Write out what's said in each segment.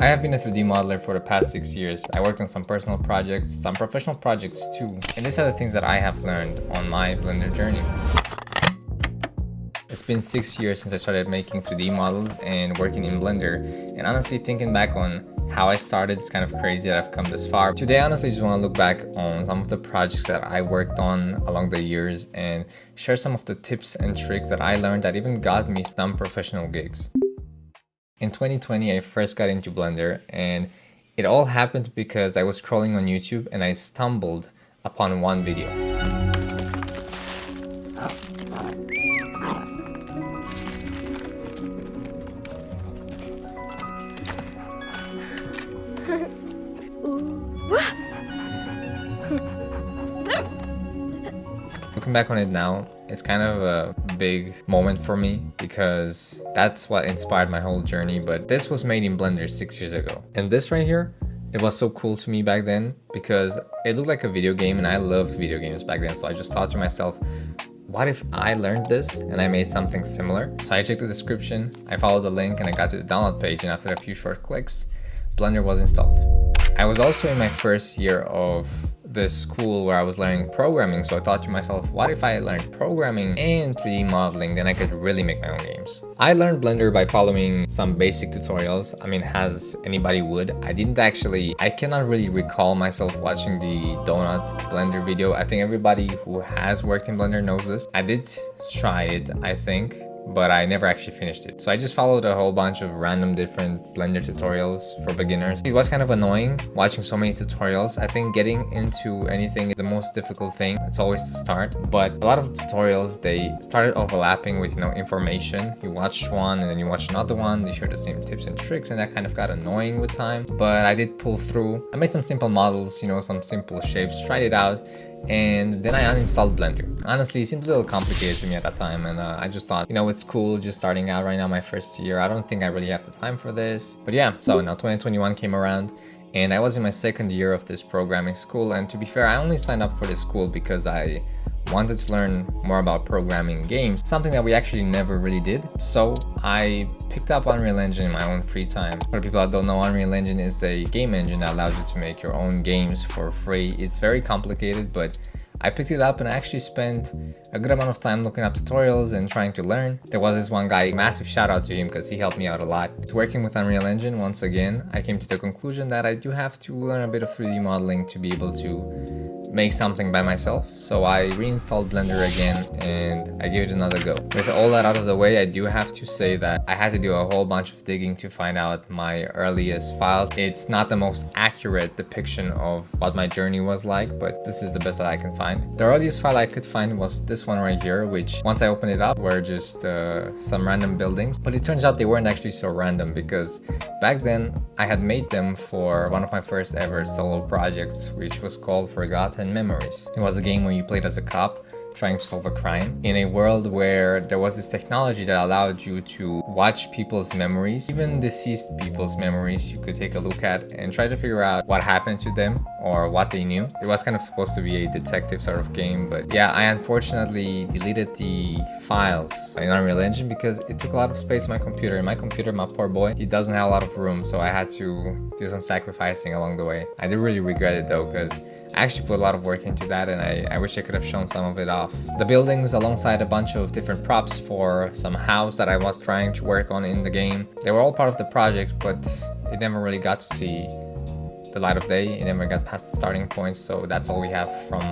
I have been a 3D modeler for the past 6 years. I worked on some personal projects, some professional projects too. And these are the things that I have learned on my Blender journey. It's been 6 years since I started making 3D models and working in Blender. And honestly, thinking back on how I started, it's kind of crazy that I've come this far. Today, I honestly just want to look back on some of the projects that I worked on along the years and share some of the tips and tricks that I learned that even got me some professional gigs. In 2020, I first got into Blender, and it all happened because I was scrolling on YouTube and I stumbled upon one video. Looking back on it now, it's kind of a big moment for me because that's what inspired my whole journey. But this was made in Blender 6 years ago. And this right here, it was so cool to me back then because it looked like a video game and I loved video games back then. So I just thought to myself, what if I learned this and I made something similar? So I checked the description, I followed the link and I got to the download page, and after a few short clicks, Blender was installed. I was also in my first year of this school where I was learning programming, so I thought to myself, what if I learned programming and 3D modeling, then I could really make my own games. I learned Blender by following some basic tutorials, as anybody would. I cannot really recall myself watching the donut Blender video. I think everybody who has worked in Blender knows this. I did try it, I think, but I never actually finished it. So I just followed a whole bunch of random different Blender tutorials for beginners. It was kind of annoying watching so many tutorials. I think getting into anything is the most difficult thing. It's always the start, but a lot of tutorials, they started overlapping with, information. You watched one and then you watch another one. They share the same tips and tricks, and that kind of got annoying with time, but I did pull through. I made some simple models, some simple shapes, tried it out, and then I uninstalled Blender. Honestly, it seemed a little complicated to me at that time, and I just thought, it's cool just starting out right now, my first year. I don't think I really have the time for this. But yeah, so now 2021 came around and I was in my second year of this programming school, and to be fair, I only signed up for this school because I wanted to learn more about programming games, something that we actually never really did. So I picked up Unreal Engine in my own free time. For people that don't know, Unreal Engine is a game engine that allows you to make your own games for free. It's very complicated, but I picked it up and I actually spent a good amount of time looking up tutorials and trying to learn. There was this one guy, massive shout out to him because he helped me out a lot. Working with Unreal Engine, once again, I came to the conclusion that I do have to learn a bit of 3D modeling to be able to make something by myself. So I reinstalled Blender again and I gave it another go. With all that out of the way, I do have to say that I had to do a whole bunch of digging to find out my earliest files. It's not the most accurate depiction of what my journey was like, but this is the best that I can find. The earliest file I could find was this one right here, which once I opened it up were just some random buildings, but it turns out they weren't actually so random because back then I had made them for one of my first ever solo projects, which was called Forgotten Memories. It was a game where you played as a cop trying to solve a crime in a world where there was this technology that allowed you to watch people's memories, even deceased people's memories. You could take a look at and try to figure out what happened to them or what they knew. It was kind of supposed to be a detective sort of game, but yeah, I unfortunately deleted the files in Unreal Engine because it took a lot of space on my computer, and my computer, my poor boy, he doesn't have a lot of room, so I had to do some sacrificing along the way. I do really regret it though, because I actually put a lot of work into that, and I wish I could have shown some of it off. The buildings, alongside a bunch of different props for some house that I was trying to work on in the game, they were all part of the project, but it never really got to see the light of day. It never got past the starting point, so that's all we have from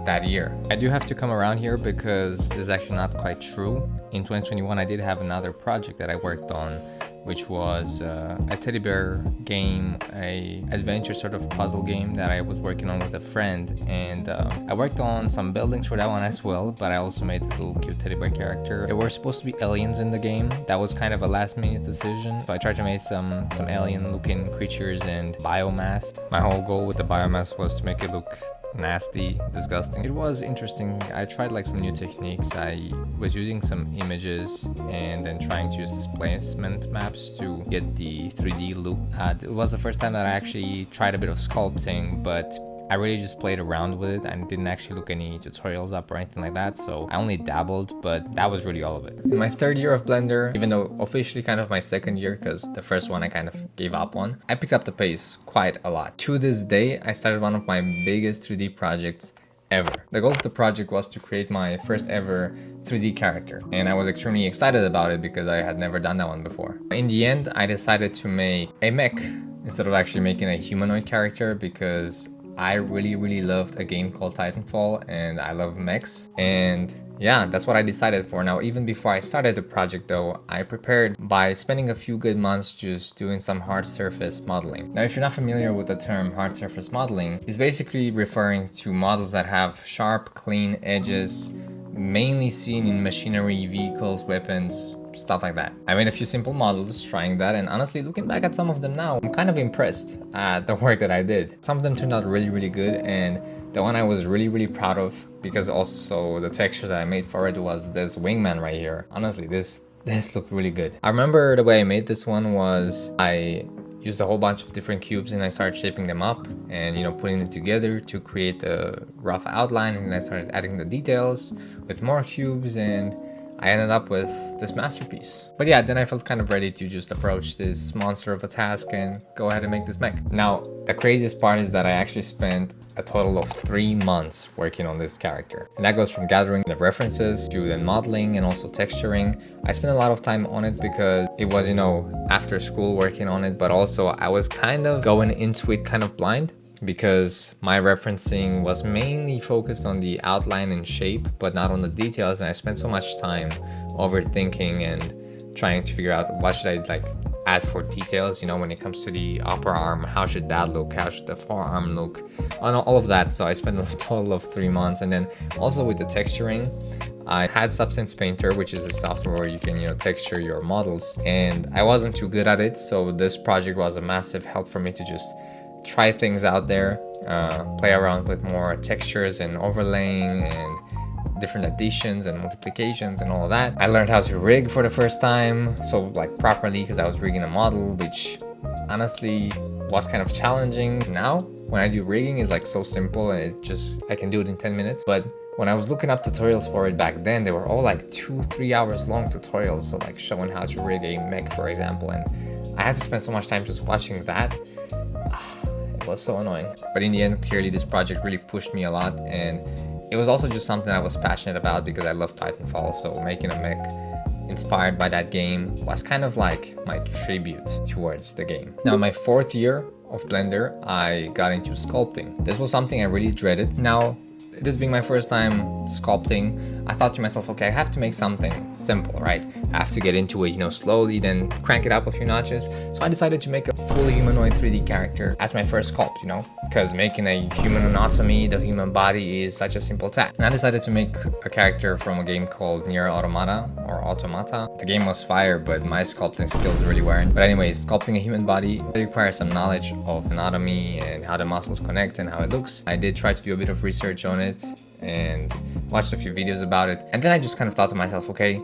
that year. I do have to come around here because this is actually not quite true. In 2021, I did have another project that I worked on, which was a teddy bear game, a adventure sort of puzzle game that I was working on with a friend, and I worked on some buildings for that one as well, but I also made this little cute teddy bear character. There were supposed to be aliens in the game. That was kind of a last minute decision, so I tried to make some alien looking creatures and biomass. My whole goal with the biomass was to make it look nasty, disgusting. It was interesting. I tried like some new techniques. I was using some images and then trying to use displacement maps to get the 3D look. It was the first time that I actually tried a bit of sculpting, but I really just played around with it and didn't actually look any tutorials up or anything like that. So I only dabbled, but that was really all of it. In my third year of Blender, even though officially kind of my second year, because the first one I kind of gave up on, I picked up the pace quite a lot. To this day, I started one of my biggest 3D projects ever. The goal of the project was to create my first ever 3D character, and I was extremely excited about it because I had never done that one before. In the end, I decided to make a mech instead of actually making a humanoid character because I really loved a game called Titanfall and I love mechs, and yeah, that's what I decided for. Now, even before I started the project though, I prepared by spending a few good months just doing some hard surface modeling. Now, if you're not familiar with the term hard surface modeling, it's basically referring to models that have sharp, clean edges, mainly seen in machinery, vehicles, weapons, stuff like that. I made a few simple models trying that, and honestly, looking back at some of them now, I'm kind of impressed at the work that I did. Some of them turned out really good, and the one I was really proud of, because also the textures that I made for it, was this wingman right here. Honestly, this looked really good. I remember the way I made this one was I used a whole bunch of different cubes and I started shaping them up and, you know, putting them together to create the rough outline, and I started adding the details with more cubes, and I ended up with this masterpiece. But yeah, then I felt kind of ready to just approach this monster of a task and go ahead and make this mech. Now, the craziest part is that I actually spent a total of 3 months working on this character. And that goes from gathering the references to then modeling and also texturing. I spent a lot of time on it because it was, you know, after school working on it, but also I was kind of going into it kind of blind, because my referencing was mainly focused on the outline and shape, but not on the details. And I spent so much time overthinking and trying to figure out what should I like add for details, you know, when it comes to the upper arm, how should that look, how should the forearm look, and all of that. So I spent a total of 3 months. And then also with the texturing, I had Substance Painter, which is a software where you can, you know, texture your models, and I wasn't too good at it. So this project was a massive help for me to just try things out there, play around with more textures and overlaying and different additions and multiplications and all of that. I learned how to rig for the first time, so like properly, because I was rigging a model, which honestly was kind of challenging. Now when I do rigging, it's like so simple and it's just, I can do it in 10 minutes. But when I was looking up tutorials for it back then, they were all like 2-3 hours long tutorials, so like showing how to rig a mech, for example, and I had to spend so much time just watching that. It was so annoying. But in the end, clearly this project really pushed me a lot, and it was also just something I was passionate about because I love Titanfall. So making a mech inspired by that game was kind of like my tribute towards the game. Now, in my 4th year of Blender, I got into sculpting. This was something I really dreaded. Now, this being my first time sculpting, I thought to myself, okay, I have to make something simple, right? I have to get into it, you know, slowly, then crank it up a few notches. So I decided to make a fully humanoid 3D character as my first sculpt, you know, because making a human anatomy, the human body, is such a simple task. And I decided to make a character from a game called Nier Automata or Automata. The game was fire, but my sculpting skills really weren't. But anyways, sculpting a human body requires some knowledge of anatomy and how the muscles connect and how it looks. I did try to do a bit of research on it and watched a few videos about it, and then I just kind of thought to myself, okay,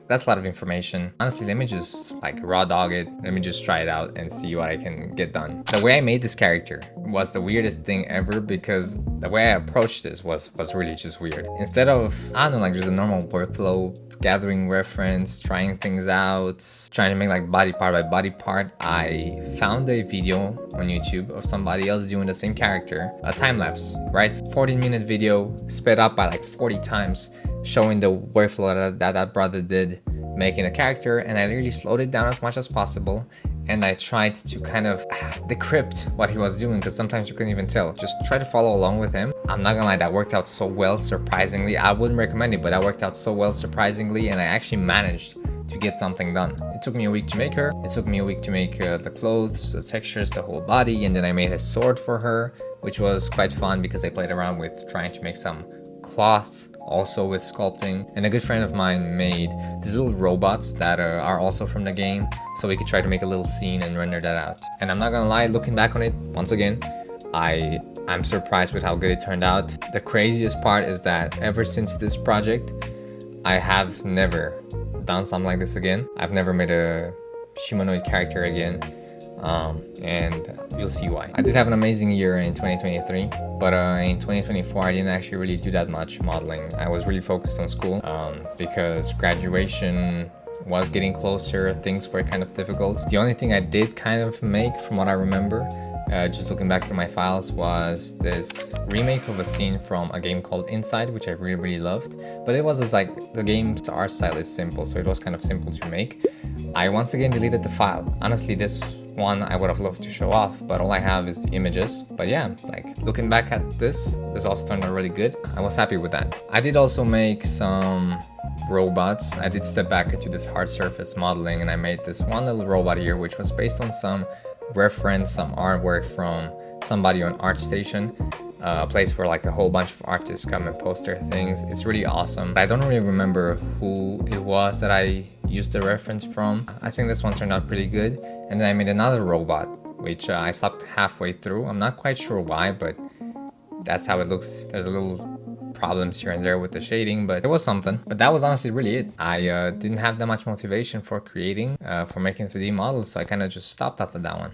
that's a lot of information. Honestly, let me just like raw dog it. Let me just try it out and see what I can get done. The way I made this character was the weirdest thing ever, because the way I approached this was really just weird. Instead of, I don't know, like just a normal workflow, gathering reference, trying things out, trying to make like body part by body part, I found a video on YouTube of somebody else doing the same character, a time lapse, right? 14-minute video sped up by like 40 times, showing the workflow that brother did making a character, and I really slowed it down as much as possible, and I tried to kind of decrypt what he was doing, because sometimes you couldn't even tell. Just try to follow along with him. I'm not gonna lie, that worked out so well, surprisingly. I wouldn't recommend it, but that worked out so well, surprisingly, and I actually managed to get something done. It took me a week to make her. It took me a week to make the clothes, the textures, the whole body, and then I made a sword for her, which was quite fun because I played around with trying to make some cloth also with sculpting. And a good friend of mine made these little robots that are also from the game, so we could try to make a little scene and render that out. And I'm not gonna lie, looking back on it, once again, I'm surprised with how good it turned out. The craziest part is that ever since this project, I have never done something like this again. I've never made a humanoid character again. and you'll see why. I did have an amazing year in 2023, but in 2024 I didn't actually really do that much modeling. I was really focused on school because graduation was getting closer, things were kind of difficult. The only thing I did kind of make, from what I remember, just looking back through my files, was this remake of a scene from a game called Inside, which I really loved. But it was just like, the game's art style is simple, so it was kind of simple to make. I once again deleted the file. Honestly, this one I would have loved to show off, but all I have is the images. But yeah, like looking back at this also turned out really good. I was happy with that. I did also make some robots. I did step back into this hard surface modeling, and I made this one little robot here, which was based on some reference, some artwork from somebody on ArtStation, a place where like a whole bunch of artists come and post their things. It's really awesome. I don't really remember who it was that I used the reference from. I think this one turned out pretty good. And then I made another robot, which I stopped halfway through. I'm not quite sure why, but that's how it looks. There's a little problems here and there with the shading, but it was something. But that was honestly really it. I didn't have that much motivation for creating, for making 3D models, so I kind of just stopped after that one.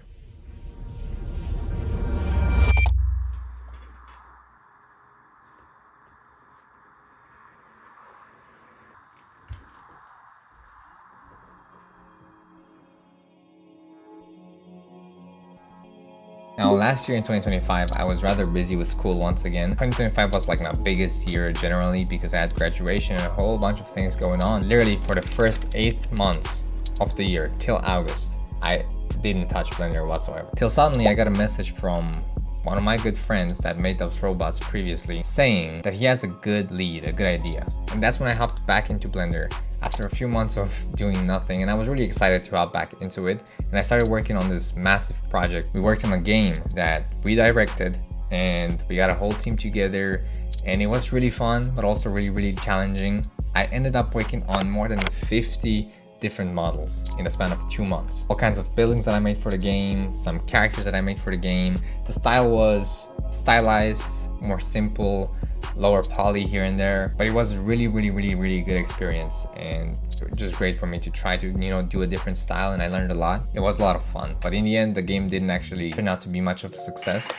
Now, last year in 2025, I was rather busy with school once again. 2025 was like my biggest year generally because I had graduation and a whole bunch of things going on. Literally for the first 8 months of the year till August, I didn't touch Blender whatsoever. Till suddenly I got a message from one of my good friends that made those robots previously, saying that he has a good lead, a good idea. And that's when I hopped back into Blender after a few months of doing nothing, and I was really excited to hop back into it. And I started working on this massive project. We worked on a game that we directed, and we got a whole team together, and it was really fun, but also really challenging. I ended up working on more than 50 different models in the span of 2 months. All kinds of buildings that I made for the game, some characters that I made for the game. The style was stylized, more simple, lower poly here and there, but it was really good experience, and just great for me to try to, you know, do a different style, and I learned a lot. It was a lot of fun, but in the end the game didn't actually turn out to be much of a success.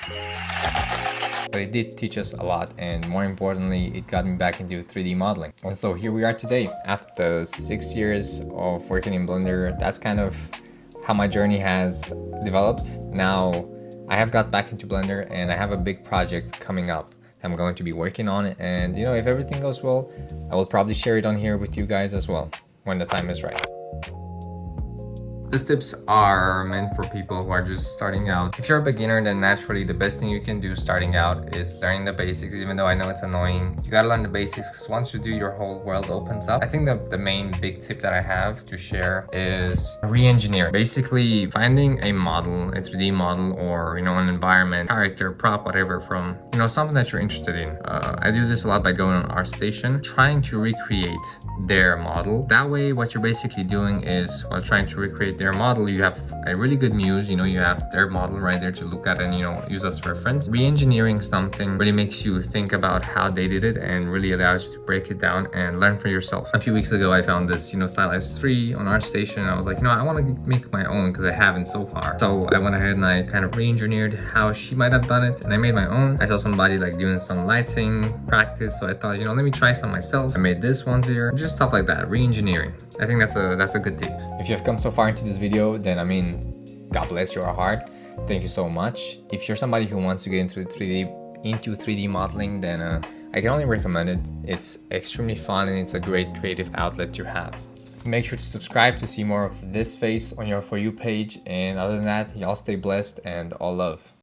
But it did teach us a lot, and more importantly, it got me back into 3D modeling. And so here we are today. After 6 years of working in Blender, that's kind of how my journey has developed. Now I have got back into Blender, and I have a big project coming up. I'm going to be working on it, and you know, if everything goes well, I will probably share it on here with you guys as well when the time is right. These tips are meant for people who are just starting out. If you're a beginner, then naturally the best thing you can do starting out is learning the basics, even though I know it's annoying. You gotta learn the basics, because once you do, your whole world opens up. I think the main big tip that I have to share is re-engineer. Basically finding a model, a 3D model, or you know, an environment, character, prop, whatever, from you know, something that you're interested in. I do this a lot by going on ArtStation, trying to recreate their model. That way what you're basically doing is, while trying to recreate their model, you have a really good muse, you know, you have their model right there to look at and, you know, use as reference. Re-engineering something really makes you think about how they did it, and really allows you to break it down and learn for yourself. A few weeks ago I found this, you know, stylized 3 on ArtStation, and I was like, you know, I want to make my own because I haven't so far. So I went ahead and I kind of re-engineered how she might have done it, and I made my own. I saw somebody like doing some lighting practice, so I thought, you know, let me try some myself. I made this ones here, just stuff like that, re-engineering. I think that's a good tip. If you have come so far into this video, then I mean, God bless your heart. Thank you so much. If you're somebody who wants to get into 3D modeling, then I can only recommend it. It's extremely fun, and it's a great creative outlet to have. Make sure to subscribe to see more of this face on your For You page. And other than that, y'all stay blessed, and all love.